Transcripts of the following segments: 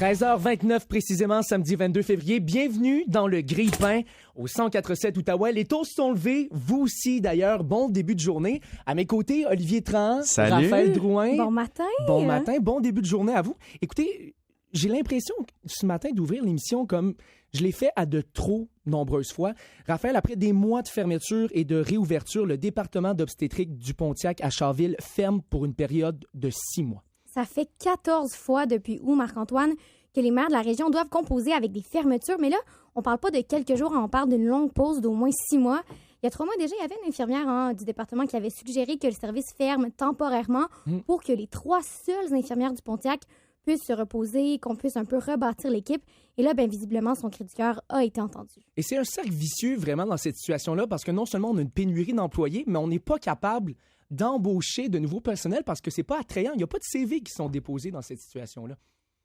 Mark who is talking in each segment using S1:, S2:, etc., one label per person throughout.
S1: 13h29 précisément, samedi 22 février. Bienvenue dans le Grille-Pain au 104.7 Outaouais. Les toasts sont levés, vous aussi d'ailleurs. Bon début de journée. À mes côtés, Olivier Trahan,
S2: Salut.
S1: Raphaël Drouin.
S3: Bon matin.
S1: Bon matin, bon début de journée à vous. Écoutez, j'ai l'impression ce matin d'ouvrir l'émission comme je l'ai fait à de trop nombreuses fois. Raphaël, après des mois de fermeture et de réouverture, le département d'obstétrique du Pontiac à Charville ferme pour une période de 6 mois.
S3: Ça fait 14 fois depuis août, Marc-Antoine, que les maires de la région doivent composer avec des fermetures. Mais là, on parle pas de quelques jours, on parle d'une longue pause d'au moins 6 mois. Il y a 3 mois déjà, il y avait une infirmière du département qui avait suggéré que le service ferme temporairement pour que les 3 seules infirmières du Pontiac puissent se reposer, qu'on puisse un peu rebâtir l'équipe. Et là, bien visiblement, son cri du cœur a été entendu.
S1: Et c'est un cercle vicieux vraiment dans cette situation-là parce que non seulement on a une pénurie d'employés, mais on n'est pas capable d'embaucher de nouveaux personnels parce que c'est pas attrayant. Il n'y a pas de CV qui sont déposés dans cette situation-là.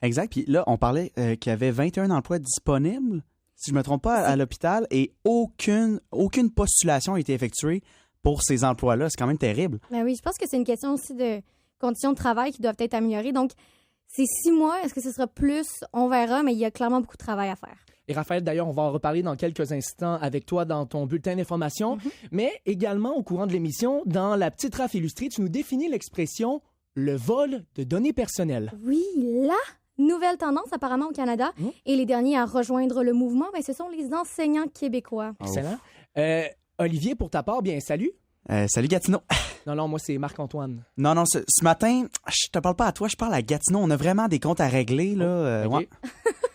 S2: Exact. Puis là, on parlait qu'il y avait 21 emplois disponibles, si je me trompe pas, à l'hôpital et aucune postulation a été effectuée pour ces emplois-là. C'est quand même terrible.
S3: Ben oui, je pense que c'est une question aussi de conditions de travail qui doivent être améliorées. Donc, c'est 6 mois. Est-ce que ce sera plus? On verra, mais il y a clairement beaucoup de travail à faire.
S1: Et Raphaël, d'ailleurs, on va en reparler dans quelques instants avec toi dans ton bulletin d'information, mais également au courant de l'émission, dans la petite rafle illustrée, tu nous définis l'expression « le vol de données personnelles ».
S3: Oui, la nouvelle tendance apparemment au Canada. Et les derniers à rejoindre le mouvement, ben, ce sont les enseignants québécois.
S1: Excellent. Olivier, pour ta part, bien, salut.
S2: Salut Gatineau.
S1: Non, moi, c'est Marc-Antoine.
S2: Non, ce matin, je te parle pas à toi, je parle à Gatineau. On a vraiment des comptes à régler, là.
S1: OK.
S2: Ouais.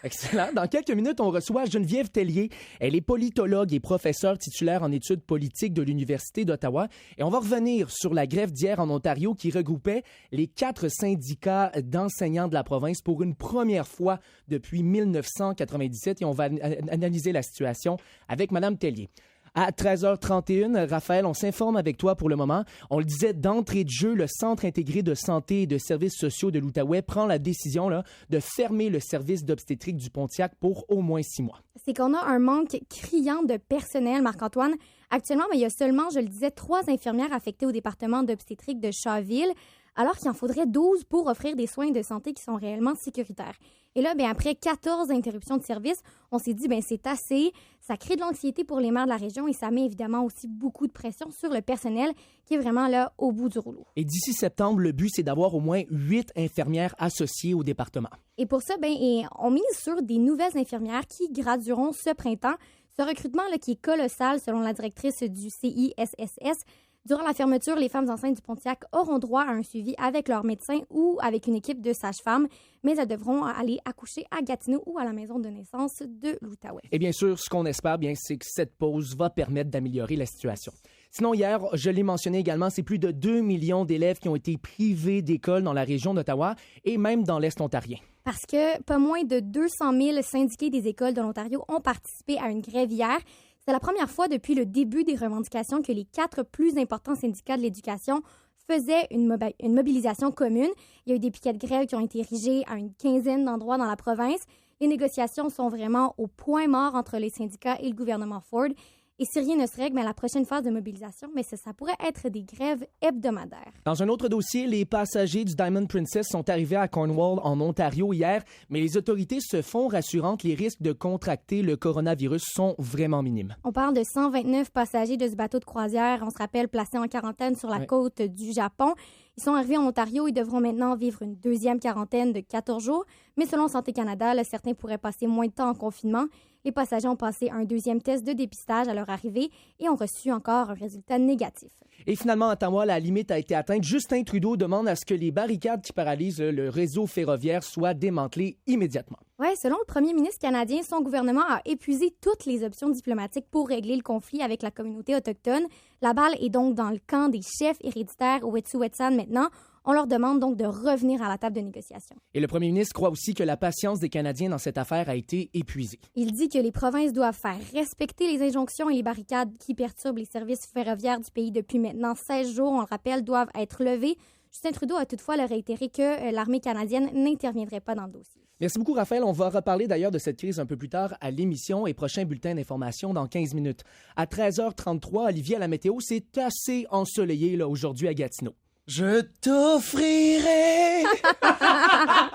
S1: Excellent. Dans quelques minutes, on reçoit Geneviève Tellier. Elle est politologue et professeure titulaire en études politiques de l'Université d'Ottawa. Et on va revenir sur la grève d'hier en Ontario qui regroupait les 4 syndicats d'enseignants de la province pour une première fois depuis 1997. Et on va analyser la situation avec Mme Tellier. À 13h31, Raphaël, on s'informe avec toi pour le moment. On le disait d'entrée de jeu, le Centre intégré de santé et de services sociaux de l'Outaouais prend la décision de fermer le service d'obstétrique du Pontiac pour au moins 6 mois.
S3: C'est qu'on a un manque criant de personnel, Marc-Antoine. Actuellement, il y a seulement, je le disais, 3 infirmières affectées au département d'obstétrique de Charville, alors qu'il en faudrait 12 pour offrir des soins de santé qui sont réellement sécuritaires. Et là, bien, après 14 interruptions de service, on s'est dit, bien, c'est assez. Ça crée de l'anxiété pour les maires de la région et ça met évidemment aussi beaucoup de pression sur le personnel qui est vraiment là au bout du rouleau. Et
S1: d'ici septembre, le but, c'est d'avoir au moins 8 infirmières associées au département.
S3: Et pour ça, bien, on mise sur des nouvelles infirmières qui gradueront ce printemps. Ce recrutement là, qui est colossal, selon la directrice du CISSS. Durant la fermeture, les femmes enceintes du Pontiac auront droit à un suivi avec leur médecin ou avec une équipe de sages-femmes, mais elles devront aller accoucher à Gatineau ou à la maison de naissance de l'Outaouais.
S1: Et bien sûr, ce qu'on espère, bien, c'est que cette pause va permettre d'améliorer la situation. Sinon, hier, je l'ai mentionné également, c'est plus de 2 millions d'élèves qui ont été privés d'école dans la région d'Ottawa et même dans l'Est ontarien.
S3: Parce que pas moins de 200 000 syndiqués des écoles de l'Ontario ont participé à une grève hier. C'est la première fois depuis le début des revendications que les 4 plus importants syndicats de l'éducation faisaient une mobilisation commune. Il y a eu des piquets de grève qui ont été érigés à une quinzaine d'endroits dans la province. Les négociations sont vraiment au point mort entre les syndicats et le gouvernement Ford. Et si rien ne se règle, la prochaine phase de mobilisation, ça pourrait être des grèves hebdomadaires.
S1: Dans un autre dossier, les passagers du Diamond Princess sont arrivés à Cornwall, en Ontario, hier, mais les autorités se font rassurantes. Les risques de contracter le coronavirus sont vraiment minimes.
S3: On parle de 129 passagers de ce bateau de croisière, on se rappelle, placés en quarantaine sur la côte du Japon. Ils sont arrivés en Ontario, ils devront maintenant vivre une deuxième quarantaine de 14 jours. Mais selon Santé Canada, certains pourraient passer moins de temps en confinement. Les passagers ont passé un deuxième test de dépistage à leur arrivée et ont reçu encore un résultat négatif.
S1: Et finalement, à Ottawa, la limite a été atteinte. Justin Trudeau demande à ce que les barricades qui paralysent le réseau ferroviaire soient démantelées immédiatement.
S3: Oui, selon le premier ministre canadien, son gouvernement a épuisé toutes les options diplomatiques pour régler le conflit avec la communauté autochtone. La balle est donc dans le camp des chefs héréditaires au Wet'suwet'en maintenant. On leur demande donc de revenir à la table de négociation.
S1: Et le premier ministre croit aussi que la patience des Canadiens dans cette affaire a été épuisée.
S3: Il dit que les provinces doivent faire respecter les injonctions et les barricades qui perturbent les services ferroviaires du pays depuis maintenant 16 jours, on le rappelle, doivent être levées. Justin Trudeau a toutefois réitéré que l'armée canadienne n'interviendrait pas dans le dossier.
S1: Merci beaucoup, Raphaël. On va reparler d'ailleurs de cette crise un peu plus tard à l'émission et prochain bulletin d'information dans 15 minutes. À 13h33, Olivier, à la météo, c'est assez ensoleillé là, aujourd'hui à Gatineau.
S2: Je t'offrirai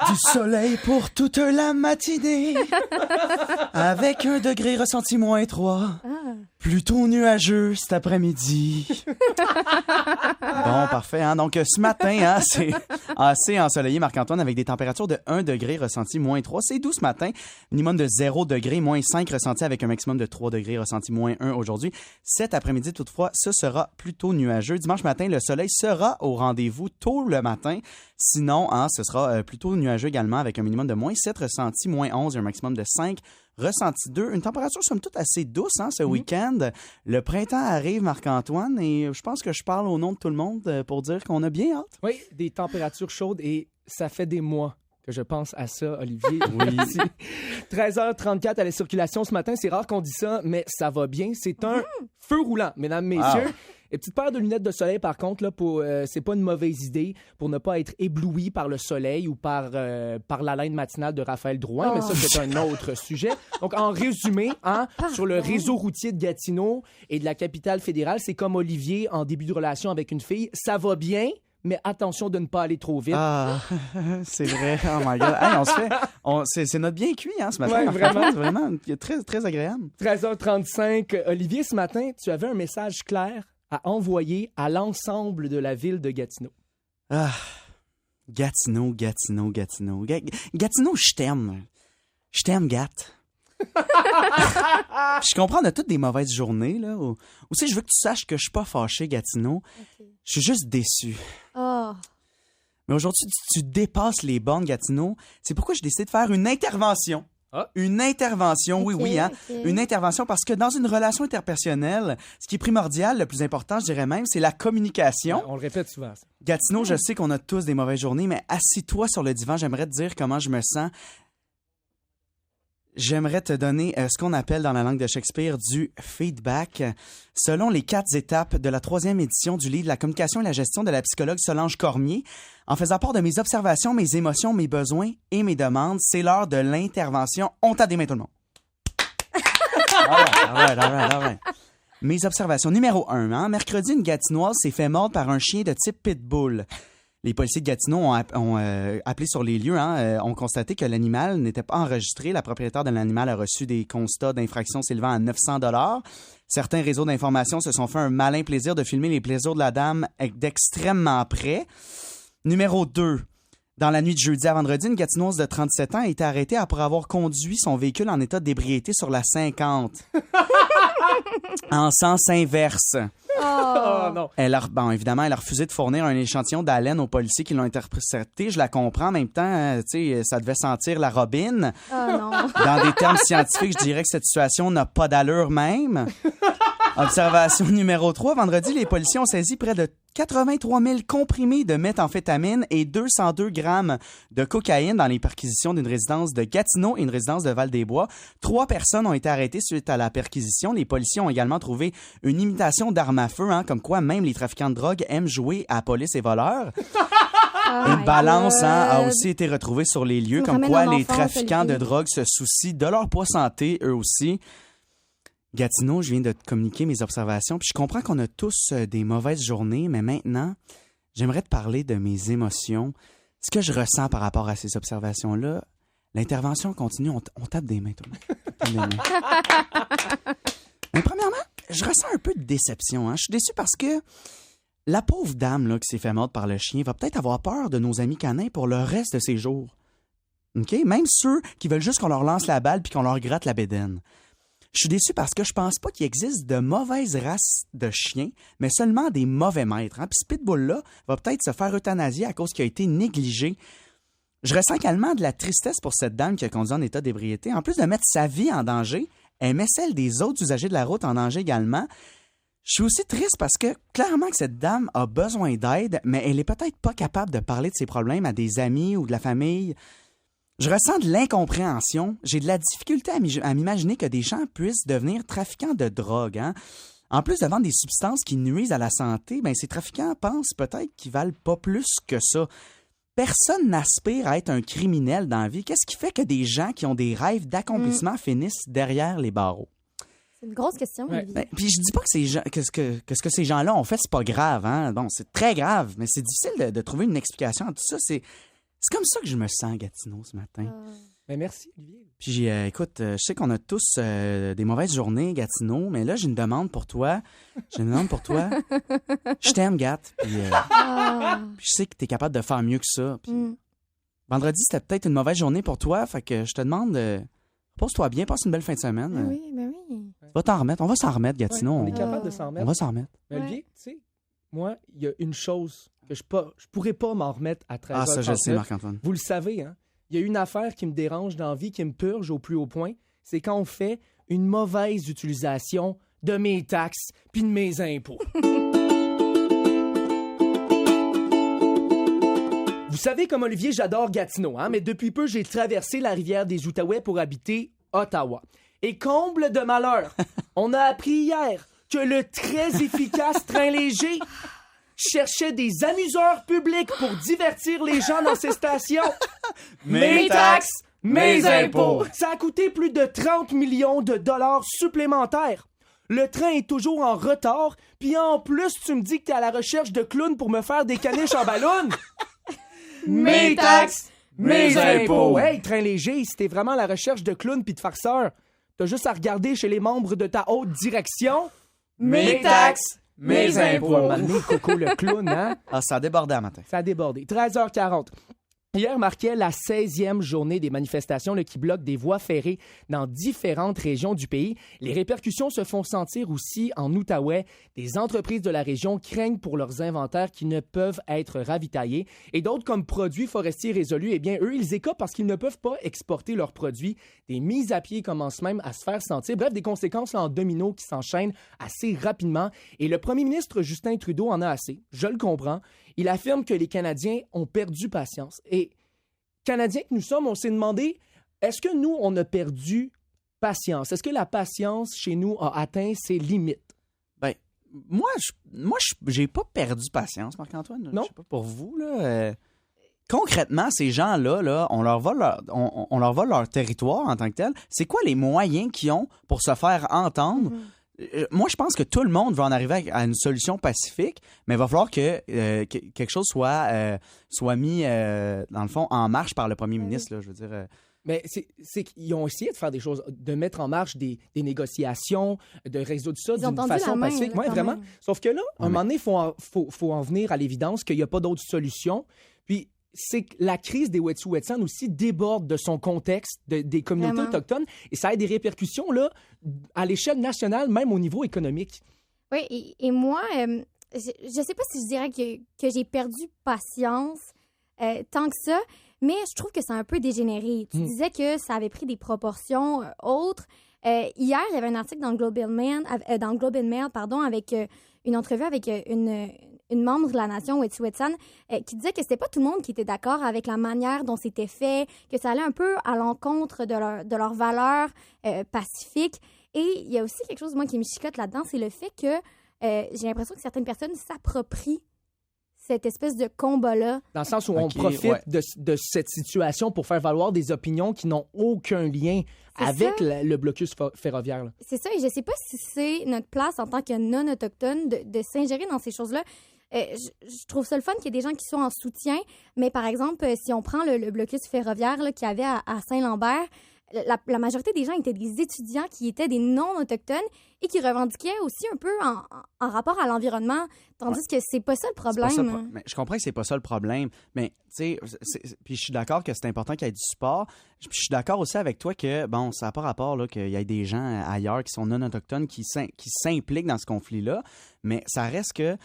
S2: du soleil pour toute la matinée, avec 1 degré ressenti -3. Plutôt nuageux cet après-midi. Bon, parfait. Hein? Donc, ce matin, hein, c'est assez ensoleillé, Marc-Antoine, avec des températures de 1 degré ressenti -3. C'est doux ce matin. Minimum de 0 degré, -5 ressenti avec un maximum de 3 degrés ressenti -1 aujourd'hui. Cet après-midi, toutefois, ce sera plutôt nuageux. Dimanche matin, le soleil sera au rendez-vous tôt le matin. Sinon, hein, ce sera plutôt nuageux également avec un minimum de -7 ressenti -11 et un maximum de 5 ressenti 2. Une température somme toute assez douce hein, ce week-end. Le printemps arrive, Marc-Antoine, et je pense que je parle au nom de tout le monde pour dire qu'on a bien hâte.
S1: Oui, des températures chaudes et ça fait des mois que je pense à ça, Olivier.
S2: Oui.
S1: 13h34 à la circulation ce matin. C'est rare qu'on dise ça, mais ça va bien. C'est un feu roulant, mesdames, messieurs.
S2: Wow.
S1: Et petite paire de lunettes de soleil, par contre, là, c'est pas une mauvaise idée pour ne pas être ébloui par le soleil ou par l'haleine matinale de Raphaël Drouin, mais ça, c'est un autre sujet. Donc, en résumé, hein, sur le réseau routier de Gatineau et de la capitale fédérale, c'est comme Olivier en début de relation avec une fille. Ça va bien, mais attention de ne pas aller trop vite.
S2: Ah, c'est vrai. Oh my God. Hey, c'est notre bien cuit hein, ce matin.
S1: Ouais, vraiment.
S2: C'est vraiment très, très agréable.
S1: 13h35. Olivier, ce matin, tu avais un message clair à envoyer à l'ensemble de la ville de Gatineau.
S2: Ah, Gatineau. Gatineau, je t'aime. Je t'aime, Gat. Je comprends, on a toutes des mauvaises journées, là. Aussi, je veux que tu saches que je suis pas fâché, Gatineau. Okay. Je suis juste déçu.
S3: Oh.
S2: Mais aujourd'hui, tu dépasses les bornes, Gatineau. C'est pourquoi j'ai décidé de faire une intervention. Ah. Une intervention, okay, oui, hein. Okay. Une intervention parce que dans une relation interpersonnelle, ce qui est primordial, le plus important, je dirais même, c'est la communication.
S1: Ouais, on le répète souvent. Ça.
S2: Gatineau, je sais qu'on a tous des mauvaises journées, mais assis-toi sur le divan, j'aimerais te dire comment je me sens. J'aimerais te donner ce qu'on appelle dans la langue de Shakespeare du feedback. Selon les 4 étapes de la 3e édition du livre « La communication et la gestion » de la psychologue Solange Cormier, en faisant part de mes observations, mes émotions, mes besoins et mes demandes, c'est l'heure de l'intervention. On tape des mains, tout le monde. All right. Mes observations. Numéro 1. Hein? Mercredi, une Gatinoise s'est fait mordre par un chien de type pitbull. Les policiers de Gatineau ont appelé sur les lieux, ont constaté que l'animal n'était pas enregistré. La propriétaire de l'animal a reçu des constats d'infraction s'élevant à 900 $. Certains réseaux d'information se sont fait un malin plaisir de filmer les plaisirs de la dame d'extrêmement près. Numéro 2. Dans la nuit de jeudi à vendredi, une Gatinoise de 37 ans a été arrêtée après avoir conduit son véhicule en état d'ébriété sur la 50. En sens inverse.
S3: Oh
S2: non. Évidemment, elle a refusé de fournir un échantillon d'haleine aux policiers qui l'ont intercepté. Je la comprends. En même temps, ça devait sentir la robine.
S3: Oh non.
S2: Dans des termes scientifiques, je dirais que cette situation n'a pas d'allure même. Observation numéro 3. Vendredi, les policiers ont saisi près de 83 000 comprimés de méthamphétamine et 202 grammes de cocaïne dans les perquisitions d'une résidence de Gatineau et une résidence de Val-des-Bois. 3 personnes ont été arrêtées suite à la perquisition. Les policiers ont également trouvé une imitation d'arme à feu, comme quoi même les trafiquants de drogue aiment jouer à police et voleurs. Une balance a aussi été retrouvée sur les lieux, comme quoi les trafiquants de drogue se soucient de leur poids santé, eux aussi. Gatineau, je viens de te communiquer mes observations, puis je comprends qu'on a tous des mauvaises journées, mais maintenant, j'aimerais te parler de mes émotions, ce que je ressens par rapport à ces observations-là. L'intervention continue, on tape des mains, tout le monde. Mais premièrement, je ressens un peu de déception. Je suis déçu parce que la pauvre dame là, qui s'est fait mordre par le chien va peut-être avoir peur de nos amis canins pour le reste de ses jours. Okay? Même ceux qui veulent juste qu'on leur lance la balle puis qu'on leur gratte la bédaine. Je suis déçu parce que je pense pas qu'il existe de mauvaises races de chiens, mais seulement des mauvais maîtres. Puis ce pitbull-là va peut-être se faire euthanasier à cause qu'il a été négligé. Je ressens également de la tristesse pour cette dame qui a conduit en état d'ébriété. En plus de mettre sa vie en danger, elle met celle des autres usagers de la route en danger également. Je suis aussi triste parce que clairement que cette dame a besoin d'aide, mais elle est peut-être pas capable de parler de ses problèmes à des amis ou de la famille. Je ressens de l'incompréhension. J'ai de la difficulté à m'imaginer que des gens puissent devenir trafiquants de drogue. En plus de vendre des substances qui nuisent à la santé, ces trafiquants pensent peut-être qu'ils valent pas plus que ça. Personne n'aspire à être un criminel dans la vie. Qu'est-ce qui fait que des gens qui ont des rêves d'accomplissement finissent derrière les barreaux?
S3: C'est une grosse question, Olivier.
S2: Ben, puis je dis pas que, ce que ces gens-là ont fait, c'est pas grave. Hein? Bon, c'est très grave, mais c'est difficile de trouver une explication à tout ça. C'est comme ça que je me sens à Gatineau ce matin.
S1: Ben, merci, Olivier.
S2: Puis écoute, je sais qu'on a tous des mauvaises journées, Gatineau, mais là, j'ai une demande pour toi. Je t'aime, Gat. Puis je sais que tu es capable de faire mieux que ça. Puis vendredi, c'était peut-être une mauvaise journée pour toi, fait que je te demande, pose-toi bien, passe une belle fin de semaine.
S3: Ben oui.
S2: Tu vas t'en remettre. On va s'en remettre, Gatineau.
S1: On est capable de s'en remettre.
S2: On va s'en remettre.
S1: Mais Olivier, tu sais, moi, il y a une chose que je pourrais pas m'en remettre à 13h39.
S2: Ah, ça, je le sais, Marc-Antoine.
S1: Vous le savez, hein? Il y a une affaire qui me dérange dans la vie, qui me purge au plus haut point, c'est quand on fait une mauvaise utilisation de mes taxes puis de mes impôts. Vous savez, comme Olivier, j'adore Gatineau, hein? Mais depuis peu, j'ai traversé la rivière des Outaouais pour habiter Ottawa. Et comble de malheur, on a appris hier que le très efficace train léger cherchait des amuseurs publics pour divertir les gens dans ces stations. Mes taxes, mes impôts. Ça a coûté plus de 30 millions de dollars supplémentaires. Le train est toujours en retard, puis en plus, tu me dis que t'es à la recherche de clowns pour me faire des caniches en ballon. Mes taxes, mes impôts. Hey, train léger, si t'es vraiment à la recherche de clowns puis de farceurs, t'as juste à regarder chez les membres de ta haute direction. Mes taxes, mes impôts. M'amener Coco le clown, hein?
S2: Ah, ça a débordé à matin.
S1: Ça a débordé. 13h40. Hier marquait la 16e journée des manifestations qui bloquent des voies ferrées dans différentes régions du pays. Les répercussions se font sentir aussi en Outaouais. Des entreprises de la région craignent pour leurs inventaires qui ne peuvent être ravitaillés. Et d'autres, comme Produits forestiers résolus, eh bien, eux, ils écopent parce qu'ils ne peuvent pas exporter leurs produits. Des mises à pied commencent même à se faire sentir. Bref, des conséquences en domino qui s'enchaînent assez rapidement. Et le premier ministre Justin Trudeau en a assez. Je le comprends. Il affirme que les Canadiens ont perdu patience. Et Canadiens que nous sommes, on s'est demandé, est-ce que nous, on a perdu patience? Est-ce que la patience chez nous a atteint ses limites?
S2: Ben, moi, j'ai pas perdu patience, Marc-Antoine.
S1: Non?
S2: Je sais pas pour vous, là. Concrètement, ces gens-là, là, on leur vole leur territoire en tant que tel. C'est quoi les moyens qu'ils ont pour se faire entendre? Moi, je pense que tout le monde va en arriver à une solution pacifique, mais il va falloir que quelque chose soit mis, dans le fond, en marche par le premier ministre. Là, je veux dire.
S1: Mais c'est qu'ils ont essayé de faire des choses, de mettre en marche des négociations, de résoudre ça d'une façon pacifique. Oui, vraiment. Même. Sauf que là, à un moment donné, il faut en venir à l'évidence qu'il n'y a pas d'autre solution. Puis, c'est que la crise des Wet'suwet'en aussi déborde de son contexte des communautés autochtones et ça a des répercussions là, à l'échelle nationale, même au niveau économique.
S3: Oui, et moi, je ne sais pas si je dirais que j'ai perdu patience tant que ça, mais je trouve que c'est un peu dégénéré. Tu disais que ça avait pris des proportions autres. Hier, il y avait un article dans le Globe and Mail, avec une entrevue avec une membre de la nation Wet'suwet'en qui disait que c'était pas tout le monde qui était d'accord avec la manière dont c'était fait, que ça allait un peu à l'encontre de leurs valeurs pacifiques. Et il y a aussi quelque chose, moi, qui me chicote là-dedans, c'est le fait que j'ai l'impression que certaines personnes s'approprient cette espèce de combat-là.
S1: Dans le sens où on profite de cette situation pour faire valoir des opinions qui n'ont aucun lien avec le blocus ferroviaire. Là.
S3: C'est ça, et je sais pas si c'est notre place en tant que non-autochtone de s'ingérer dans ces choses-là. Je trouve ça le fun qu'il y ait des gens qui soient en soutien, mais par exemple, si on prend le blocus ferroviaire qu'il y avait à Saint-Lambert, la majorité des gens étaient des étudiants qui étaient des non-autochtones et qui revendiquaient aussi un peu en rapport à l'environnement, tandis que c'est pas ça le problème.
S2: Mais je comprends que c'est pas ça le problème, mais tu sais, puis je suis d'accord que c'est important qu'il y ait du support. Puis je suis d'accord aussi avec toi que, bon, ça n'a pas rapport là, qu'il y ait des gens ailleurs qui sont non-autochtones qui s'impliquent dans ce conflit-là, mais ça reste que...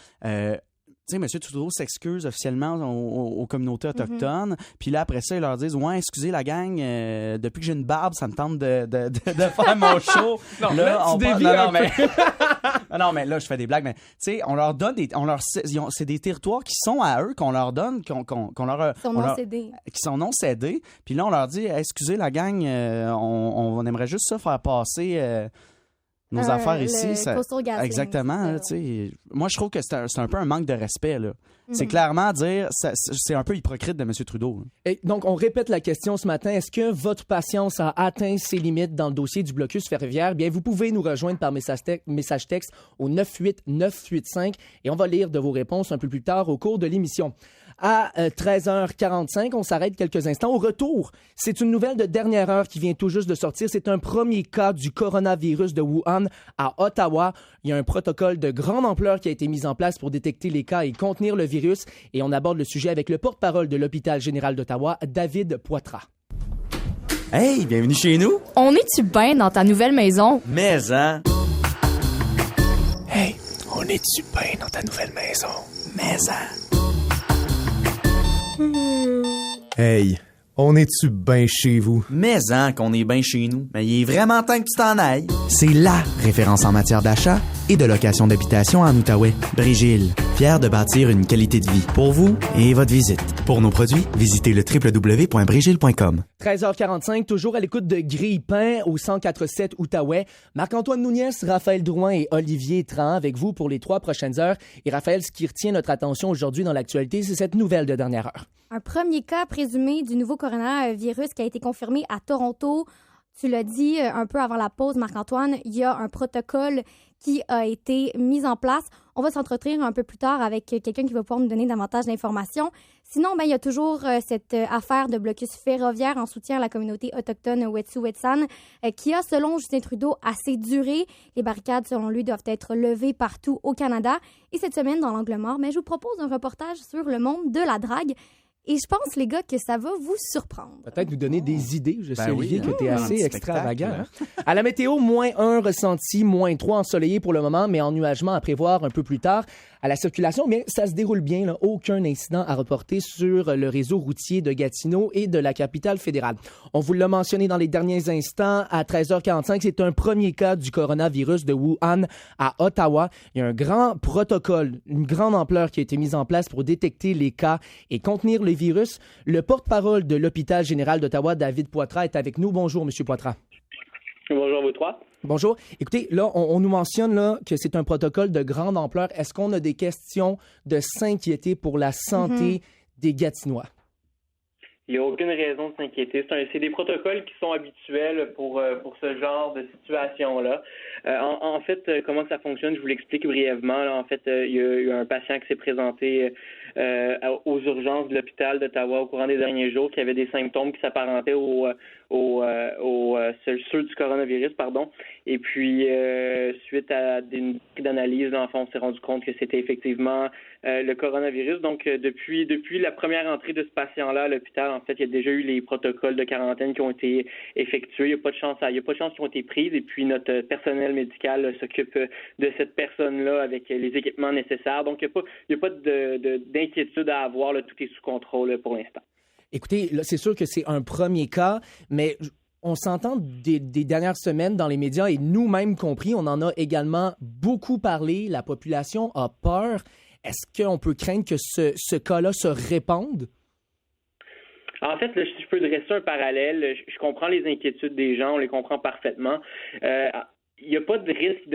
S2: tu sais, M. Trudeau s'excuse officiellement aux communautés autochtones. Puis là, après ça, ils leur disent « Ouais, excusez la gang, depuis que j'ai une barbe, ça me tente de faire mon show. »
S1: Non, là, tu dévies un peu.
S2: Non, mais là, je fais des blagues. Mais tu sais, on leur donne c'est des territoires qui sont à eux, qu'on leur donne, qui sont non cédés. Puis là, on leur dit « Excusez la gang, on aimerait juste ça faire passer... nos affaires ici.
S3: Coastal GasLink,
S2: exactement. Moi, je trouve que c'est un peu un manque de respect. Là. C'est clairement dire, c'est un peu hypocrite de M. Trudeau.
S1: Et donc, on répète la question ce matin. Est-ce que votre patience a atteint ses limites dans le dossier du blocus ferroviaire? Bien, vous pouvez nous rejoindre par message texte au 98985 et on va lire de vos réponses un peu plus tard au cours de l'émission. À 13h45, on s'arrête quelques instants. Au retour, c'est une nouvelle de dernière heure qui vient tout juste de sortir. C'est un premier cas du coronavirus de Wuhan à Ottawa. Il y a un protocole de grande ampleur qui a été mis en place pour détecter les cas et contenir le virus. Et on aborde le sujet avec le porte-parole de l'Hôpital général d'Ottawa, David Poitras.
S4: Hey, bienvenue chez nous.
S5: On est-tu bien dans ta nouvelle maison?
S4: Mais, hein?
S1: Hey, on est-tu bien dans ta nouvelle maison?
S4: Mais, hein?
S6: Hey, on est-tu bien chez vous?
S4: Mais, hein, qu'on est bien chez nous. Mais il est vraiment temps que tu t'en ailles.
S7: C'est LA référence en matière d'achat et de location d'habitation en Outaouais. Brigil, fier de bâtir une qualité de vie pour vous et votre visite. Pour nos produits, visitez le www.brigil.com.
S1: 13h45, toujours à l'écoute de Grille-Pain au 104.7 Outaouais. Marc-Antoine Nouniès, Raphaël Drouin et Olivier Tran avec vous pour les 3 prochaines heures. Et Raphaël, ce qui retient notre attention aujourd'hui dans l'actualité, c'est cette nouvelle de dernière heure.
S3: Un premier cas présumé du nouveau coronavirus qui a été confirmé à Toronto. Tu l'as dit un peu avant la pause, Marc-Antoine, il y a un protocole qui a été mis en place. On va s'entretenir un peu plus tard avec quelqu'un qui va pouvoir nous donner davantage d'informations. Sinon, il y a toujours cette affaire de blocus ferroviaire en soutien à la communauté autochtone Wet'suwet'en qui a, selon Justin Trudeau, assez duré. Les barricades, selon lui, doivent être levées partout au Canada. Et cette semaine, dans l'Angle mort, je vous propose un reportage sur le monde de la drague. Et je pense, les gars, que ça va vous surprendre.
S1: Peut-être nous donner des idées. Je sais, Olivier, que tu es
S2: un
S1: assez
S2: petit
S1: extravagant.
S2: spectacle.
S1: À la météo, -1 ressenti, -3 ensoleillé pour le moment, mais ennuagement à prévoir un peu plus tard. À la circulation, mais ça se déroule bien. Là. Aucun incident à reporter sur le réseau routier de Gatineau et de la capitale fédérale. On vous l'a mentionné dans les derniers instants. À 13h45, c'est un premier cas du coronavirus de Wuhan à Ottawa. Il y a un grand protocole, une grande ampleur qui a été mise en place pour détecter les cas et contenir le virus. Le porte-parole de l'Hôpital général d'Ottawa, David Poitras, est avec nous. Bonjour, M. Poitras.
S8: Bonjour, vous trois.
S1: Bonjour. Écoutez, là, on nous mentionne là, que c'est un protocole de grande ampleur. Est-ce qu'on a des questions de s'inquiéter pour la santé des Gatinois?
S8: Il n'y a aucune raison de s'inquiéter. C'est des protocoles qui sont habituels pour ce genre de situation-là. En fait, comment ça fonctionne, je vous l'explique brièvement. Là. En fait, il y a eu un patient qui s'est présenté aux urgences de l'hôpital d'Ottawa au courant des derniers jours qui avait des symptômes qui s'apparentaient ceux du coronavirus, pardon. Et puis, suite à une d'analyse, là, enfin, on s'est rendu compte que c'était effectivement le coronavirus. Donc, depuis la première entrée de ce patient-là à l'hôpital, en fait, il y a déjà eu les protocoles de quarantaine qui ont été effectués. Il n'y a pas de chance qui ont été prises. Et puis, notre personnel médical s'occupe de cette personne-là avec les équipements nécessaires. Donc, il n'y a pas d'inquiétude à avoir. Là, tout est sous contrôle là, pour l'instant.
S1: Écoutez, là, c'est sûr que c'est un premier cas, mais on s'entend des dernières semaines dans les médias et nous-mêmes compris, on en a également beaucoup parlé. La population a peur. Est-ce qu'on peut craindre que ce cas-là se répande?
S8: En fait, là, si je peux dresser un parallèle, je comprends les inquiétudes des gens, on les comprend parfaitement. Il n'y a pas de risque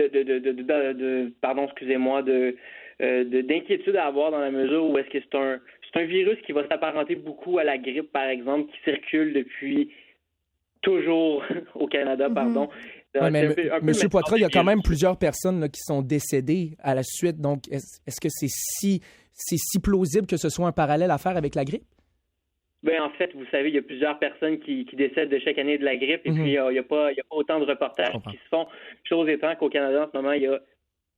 S8: d'inquiétude à avoir dans la mesure où est-ce que c'est un virus qui va s'apparenter beaucoup à la grippe, par exemple, qui circule depuis toujours au Canada, pardon.
S1: Ouais, mais M. Poitras, il y a quand même plusieurs personnes là, qui sont décédées à la suite. Donc, est-ce que c'est si plausible que ce soit un parallèle à faire avec la grippe?
S8: Ben en fait, vous savez, il y a plusieurs personnes qui décèdent de chaque année de la grippe et puis il y a pas autant de reportages qui se font. Chose étant qu'au Canada, en ce moment, il y a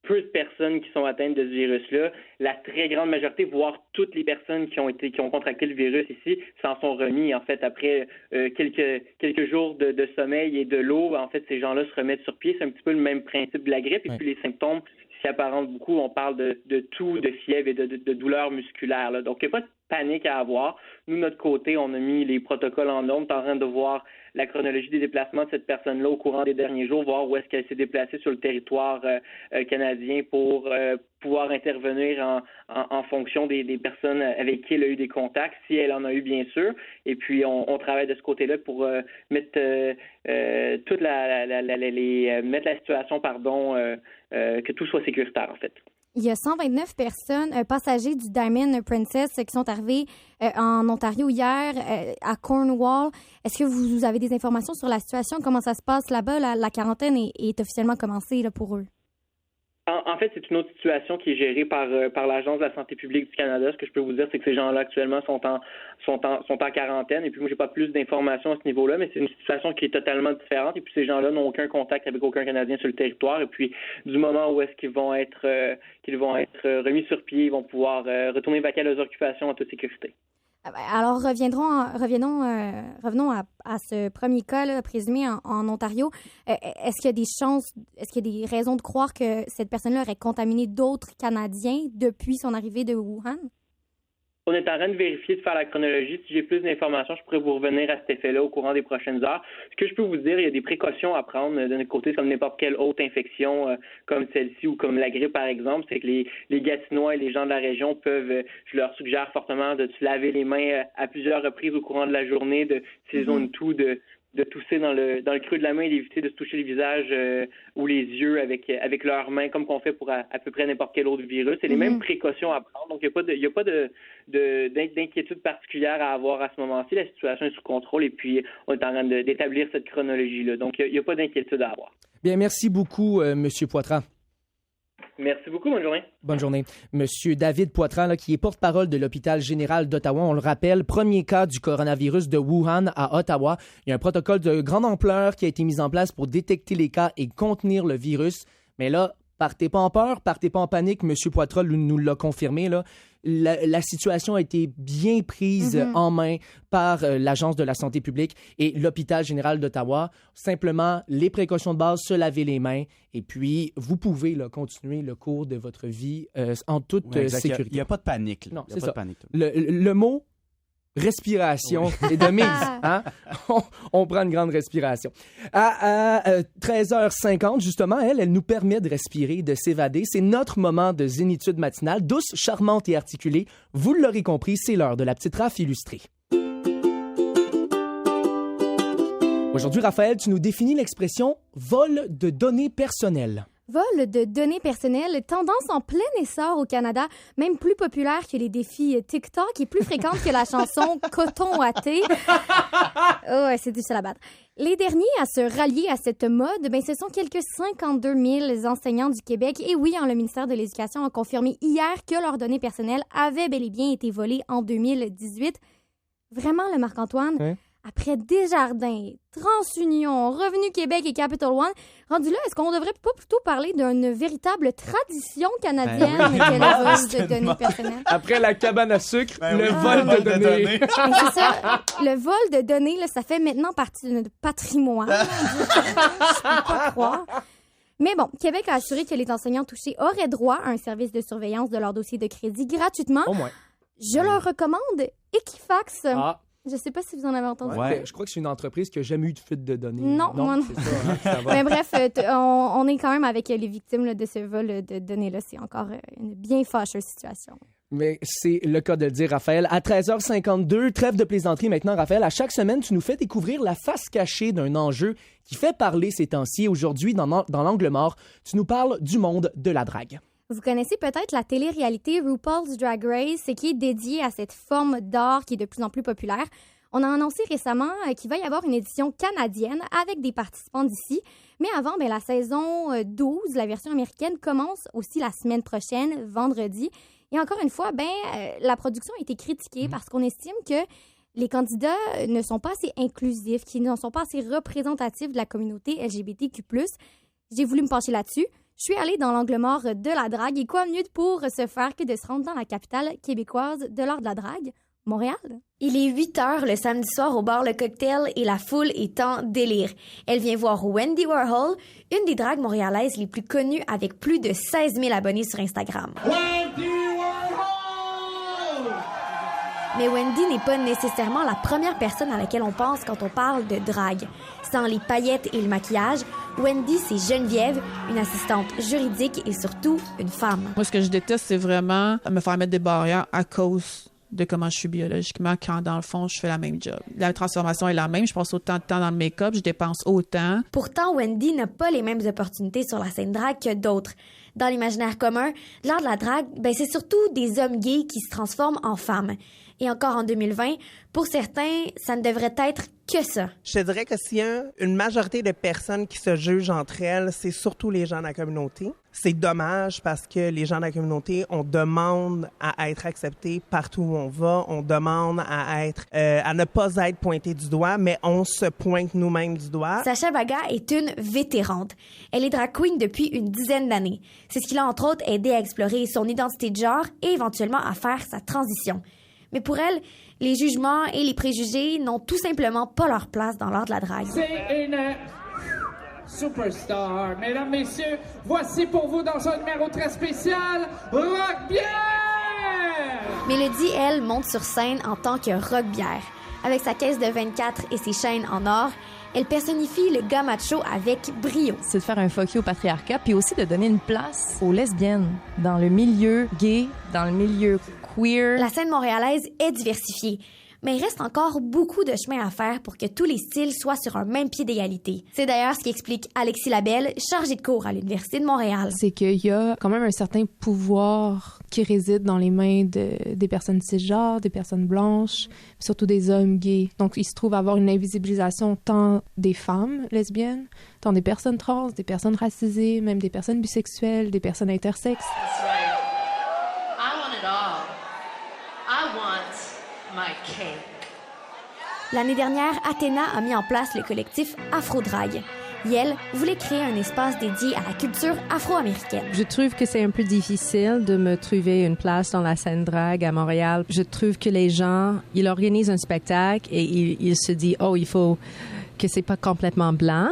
S8: peu de personnes qui sont atteintes de ce virus-là. La très grande majorité, voire toutes les personnes qui ont contracté le virus ici, s'en sont remis. En fait, après quelques jours de sommeil et de l'eau, en fait, ces gens-là se remettent sur pied. C'est un petit peu le même principe de la grippe. Et puis les symptômes, s'y apparente beaucoup. On parle de toux, de fièvre et de douleurs musculaires, là. Donc, il n'y a pas de panique à avoir. Nous, de notre côté, on a mis les protocoles en ordre. On est en train de voir la chronologie des déplacements de cette personne-là au courant des derniers jours, voir où est-ce qu'elle s'est déplacée sur le territoire canadien pour pouvoir intervenir en fonction des personnes avec qui elle a eu des contacts, si elle en a eu, bien sûr. Et puis, on travaille de ce côté-là pour mettre mettre la situation, que tout soit sécuritaire, en fait.
S3: Il y a 129 personnes, passagers du Diamond Princess, qui sont arrivés en Ontario hier, à Cornwall. Est-ce que vous avez des informations sur la situation? Comment ça se passe là-bas? La quarantaine est officiellement commencée là, pour eux.
S8: En fait, c'est une autre situation qui est gérée par l'Agence de la santé publique du Canada. Ce que je peux vous dire, c'est que ces gens-là, actuellement, sont en quarantaine. Et puis, moi, j'ai pas plus d'informations à ce niveau-là, mais c'est une situation qui est totalement différente. Et puis, ces gens-là n'ont aucun contact avec aucun Canadien sur le territoire. Et puis, du moment où est-ce qu'ils vont être remis sur pied, ils vont pouvoir retourner vaquer à leurs occupations en toute sécurité.
S3: Alors, revenons à ce premier cas là, présumé en Ontario. Est-ce qu'il y a des chances, est-ce qu'il y a des raisons de croire que cette personne-là aurait contaminé d'autres Canadiens depuis son arrivée de Wuhan?
S8: On est en train de vérifier, de faire la chronologie. Si j'ai plus d'informations, je pourrais vous revenir à cet effet-là au courant des prochaines heures. Ce que je peux vous dire, il y a des précautions à prendre de notre côté, comme n'importe quelle autre infection, comme celle-ci ou comme la grippe, par exemple. C'est que les Gatinois et les gens de la région peuvent, je leur suggère fortement de se laver les mains à plusieurs reprises au courant de la journée, s'ils ont une toux, de tousser dans le creux de la main et d'éviter de se toucher le visage ou les yeux avec leurs mains, comme qu'on fait pour à peu près n'importe quel autre virus. C'est les mêmes précautions à prendre. Donc, il n'y a pas d'inquiétude particulière à avoir à ce moment-ci. La situation est sous contrôle et puis on est en train d'établir cette chronologie-là. Donc, il n'y a pas d'inquiétude à avoir.
S1: Bien, merci beaucoup, M. Poitras.
S8: Merci beaucoup. Bonne journée.
S1: Bonne journée. Monsieur David Poitras, là, qui est porte-parole de l'hôpital général d'Ottawa, on le rappelle, premier cas du coronavirus de Wuhan à Ottawa. Il y a un protocole de grande ampleur qui a été mis en place pour détecter les cas et contenir le virus. Mais là, partez pas en peur, partez pas en panique. Monsieur Poitras nous l'a confirmé, là. La situation a été bien prise en main par l'Agence de la santé publique et l'hôpital général d'Ottawa. Simplement, les précautions de base, se laver les mains et puis vous pouvez là, continuer le cours de votre vie en toute sécurité.
S2: Il n'y a pas de panique.
S1: Non,
S2: c'est ça.
S1: Le mot respiration est de mise. Hein? On prend une grande respiration. À 13h50, justement, elle nous permet de respirer, de s'évader. C'est notre moment de zénitude matinale, douce, charmante et articulée. Vous l'aurez compris, c'est l'heure de la petite rafle illustrée. Aujourd'hui, Raphaël, tu nous définis l'expression « vol de données personnelles ».
S3: Vol de données personnelles, tendance en plein essor au Canada, même plus populaire que les défis TikTok et plus fréquente que la chanson Coton Watté. Oh, c'est difficile à battre. Les derniers à se rallier à cette mode, ce sont quelques 52 000 enseignants du Québec. Et oui, le ministère de l'Éducation a confirmé hier que leurs données personnelles avaient bel et bien été volées en 2018. Vraiment, le Marc-Antoine? Oui. Après Desjardins, TransUnion, Revenu Québec et Capital One, rendu là, est-ce qu'on devrait pas plutôt parler d'une véritable tradition canadienne que le vol de données personnelles?
S1: Après la cabane à sucre, vol de données.
S3: C'est ça, le vol de données, là, ça fait maintenant partie de notre patrimoine. Je peux pas croire. Mais bon, Québec a assuré que les enseignants touchés auraient droit à un service de surveillance de leur dossier de crédit gratuitement.
S1: Au moins.
S3: Je leur recommande Equifax. Je ne sais pas si vous en avez entendu.
S1: Ouais. Je crois que c'est une entreprise qui n'a jamais eu de fuite de données.
S3: Non.
S1: C'est ça, hein, ça va.
S3: Mais bref, on est quand même avec les victimes là, de ce vol de données-là. C'est encore une bien fâcheuse situation.
S1: Mais c'est le cas de le dire, Raphaël. À 13h52, trêve de plaisanterie maintenant, Raphaël. À chaque semaine, tu nous fais découvrir la face cachée d'un enjeu qui fait parler ces temps-ci. Aujourd'hui, dans l'angle mort, tu nous parles du monde de la drague.
S3: Vous connaissez peut-être la télé-réalité RuPaul's Drag Race, qui est dédiée à cette forme d'art qui est de plus en plus populaire. On a annoncé récemment qu'il va y avoir une édition canadienne avec des participants d'ici. Mais avant, la saison 12, la version américaine, commence aussi la semaine prochaine, vendredi. Et encore une fois, la production a été critiquée parce qu'on estime que les candidats ne sont pas assez inclusifs, qu'ils ne sont pas assez représentatifs de la communauté LGBTQ+. J'ai voulu me pencher là-dessus. Je suis allée dans l'angle mort de la drague et quoi mieux pour se faire que de se rendre dans la capitale québécoise de l'art de la drague. Montréal.
S9: Il est 8 heures le samedi soir au bar Le Cocktail et la foule est en délire. Elle vient voir Wendy Warhol, une des dragues montréalaises les plus connues avec plus de 16 000 abonnés sur Instagram. Wendy Warhol! Mais Wendy n'est pas nécessairement la première personne à laquelle on pense quand on parle de drague. Sans les paillettes et le maquillage, Wendy, c'est Geneviève, une assistante juridique et surtout une femme.
S10: Moi, ce que je déteste, c'est vraiment me faire mettre des barrières à cause de comment je suis biologiquement quand, dans le fond, je fais la même job. La transformation est la même. Je passe autant de temps dans le make-up, je dépense autant.
S9: Pourtant, Wendy n'a pas les mêmes opportunités sur la scène drague que d'autres. Dans l'imaginaire commun, l'art de la drague, c'est surtout des hommes gays qui se transforment en femmes. Et encore en 2020, pour certains, ça ne devrait être que ça.
S11: Je te dirais que s'il y a une majorité de personnes qui se jugent entre elles, c'est surtout les gens de la communauté. C'est dommage parce que les gens de la communauté, on demande à être acceptés partout où on va. On demande à ne pas être pointé du doigt, mais on se pointe nous-mêmes du doigt.
S9: Sacha Baga est une vétérante. Elle est drag queen depuis une dizaine d'années. C'est ce qui l'a entre autres aidé à explorer son identité de genre et éventuellement à faire sa transition. Mais pour elle, les jugements et les préjugés n'ont tout simplement pas leur place dans l'art de la drague.
S12: C'est une superstar. Mesdames, messieurs, voici pour vous dans un numéro très spécial, Rock-Bière!
S9: Mélodie, elle, monte sur scène en tant que Rock-Bière. Avec sa caisse de 24 et ses chaînes en or, elle personnifie le gars macho avec brio.
S5: C'est de faire un fuck you au patriarcat, puis aussi de donner une place aux lesbiennes dans le milieu gay, dans le milieu queer.
S9: La scène montréalaise est diversifiée, mais il reste encore beaucoup de chemin à faire pour que tous les styles soient sur un même pied d'égalité. C'est d'ailleurs ce qui explique Alexis Labelle, chargée de cours à l'Université de Montréal.
S13: C'est qu'il y a quand même un certain pouvoir qui réside dans les mains des personnes cisgenres, des personnes blanches, surtout des hommes gays. Donc, il se trouve avoir une invisibilisation tant des femmes lesbiennes, tant des personnes trans, des personnes racisées, même des personnes bisexuelles, des personnes intersexes.
S14: That's right. I want it all. I want my cake.
S9: L'année dernière, Athéna a mis en place le collectif Afro-Drag. Yel voulait créer un espace dédié à la culture afro-américaine.
S15: Je trouve que c'est un peu difficile de me trouver une place dans la scène drague à Montréal. Je trouve que les gens, ils organisent un spectacle et ils se disent, oh, il faut que c'est pas complètement blanc.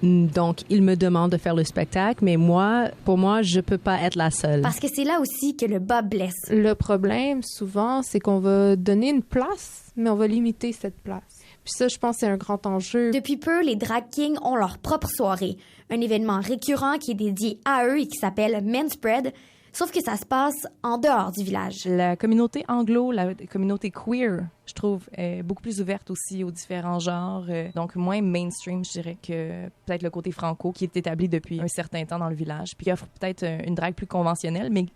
S15: Donc, ils me demandent de faire le spectacle, mais pour moi, je peux pas être la seule.
S9: Parce que c'est là aussi que le bas blesse.
S13: Le problème, souvent, c'est qu'on va donner une place, mais on va limiter cette place. Puis ça, je pense, c'est un grand enjeu.
S9: Depuis peu, les drag kings ont leur propre soirée. Un événement récurrent qui est dédié à eux et qui s'appelle Men's Spread. Sauf que ça se passe en dehors du village.
S5: La communauté anglo, la communauté queer, je trouve, est beaucoup plus ouverte aussi aux différents genres. Donc, moins mainstream, je dirais, que peut-être le côté franco qui est établi depuis un certain temps dans le village. Puis qui offre peut-être une drague plus conventionnelle. Mais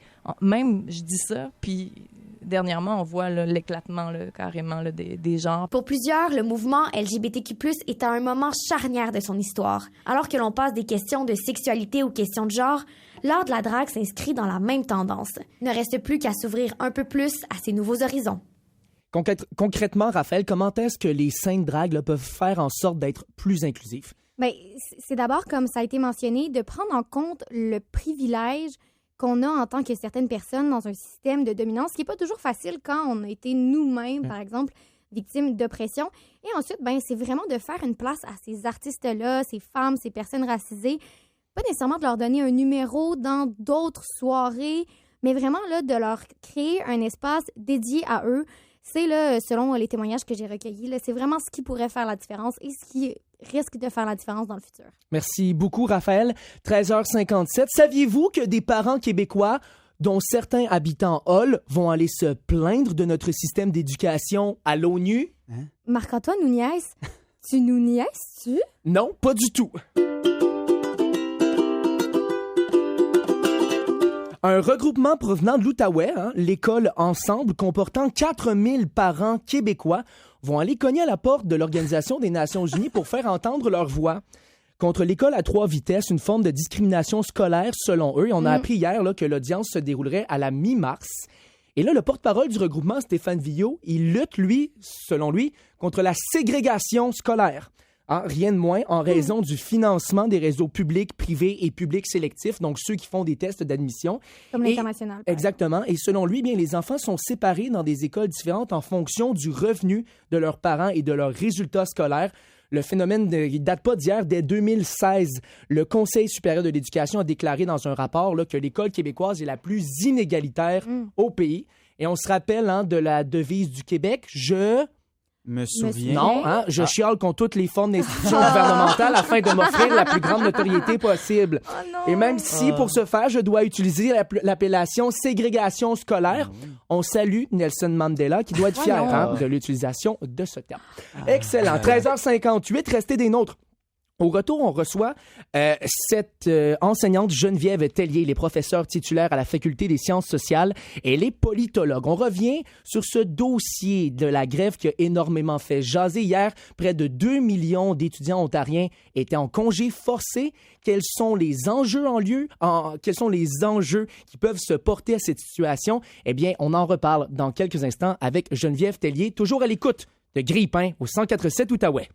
S5: même, je dis ça, puis dernièrement, on voit l'éclatement carrément des genres.
S9: Pour plusieurs, le mouvement LGBTQ+, est à un moment charnière de son histoire. Alors que l'on passe des questions de sexualité aux questions de genre, l'art de la drague s'inscrit dans la même tendance. Il ne reste plus qu'à s'ouvrir un peu plus à ces nouveaux horizons.
S1: Concrètement, Raphaël, comment est-ce que les scènes drague peuvent faire en sorte d'être plus inclusifs?
S3: Bien, c'est d'abord, comme ça a été mentionné, de prendre en compte le privilège qu'on a en tant que certaines personnes dans un système de dominance, qui n'est pas toujours facile quand on a été nous-mêmes, par exemple, victimes d'oppression. Et ensuite, c'est vraiment de faire une place à ces artistes-là, ces femmes, ces personnes racisées, pas nécessairement de leur donner un numéro dans d'autres soirées, mais vraiment là, de leur créer un espace dédié à eux. C'est, là, selon les témoignages que j'ai recueillis, là, c'est vraiment ce qui pourrait faire la différence et ce qui risque de faire la différence dans le futur.
S1: Merci beaucoup, Raphaël. 13h57. Saviez-vous que des parents québécois, dont certains habitants Hall, vont aller se plaindre de notre système d'éducation à l'ONU?
S3: Hein? Marc-Antoine nous niaises? Tu nous niaises-tu?
S1: Non, pas du tout. Un regroupement provenant de l'Outaouais, l'école Ensemble, comportant 4000 parents québécois, vont aller cogner à la porte de l'Organisation des Nations Unies pour faire entendre leur voix contre l'école à 3 vitesses, une forme de discrimination scolaire selon eux. Et on a appris hier que l'audience se déroulerait à la mi-mars. Et là, le porte-parole du regroupement, Stéphane Villot, il lutte, selon lui, contre la ségrégation scolaire. Rien de moins, en raison du financement des réseaux publics, privés et publics sélectifs, donc ceux qui font des tests d'admission.
S3: Comme l'international.
S1: Exactement. Et selon lui, bien, les enfants sont séparés dans des écoles différentes en fonction du revenu de leurs parents et de leurs résultats scolaires. Le phénomène ne date pas d'hier. Dès 2016, le Conseil supérieur de l'éducation a déclaré dans un rapport là, que l'école québécoise est la plus inégalitaire au pays. Et on se rappelle de la devise du Québec,
S2: me souviens.
S1: Non, je chiale contre toutes les formes d'institutions gouvernementales afin de m'offrir la plus grande notoriété possible. Et même si, pour ce faire, je dois utiliser l'appellation ségrégation scolaire, on salue Nelson Mandela qui doit être fier de l'utilisation de ce terme. Excellent. 13h58, restez des nôtres. Au retour, on reçoit cette enseignante Geneviève Tellier, les professeurs titulaires à la Faculté des sciences sociales et les politologues. On revient sur ce dossier de la grève qui a énormément fait jaser. Hier, près de 2 millions d'étudiants ontariens étaient en congé forcé. Quels sont les enjeux quels sont les enjeux qui peuvent se porter à cette situation? Eh bien, on en reparle dans quelques instants avec Geneviève Tellier, toujours à l'écoute de Grille-Pain au 104.7 Outaouais.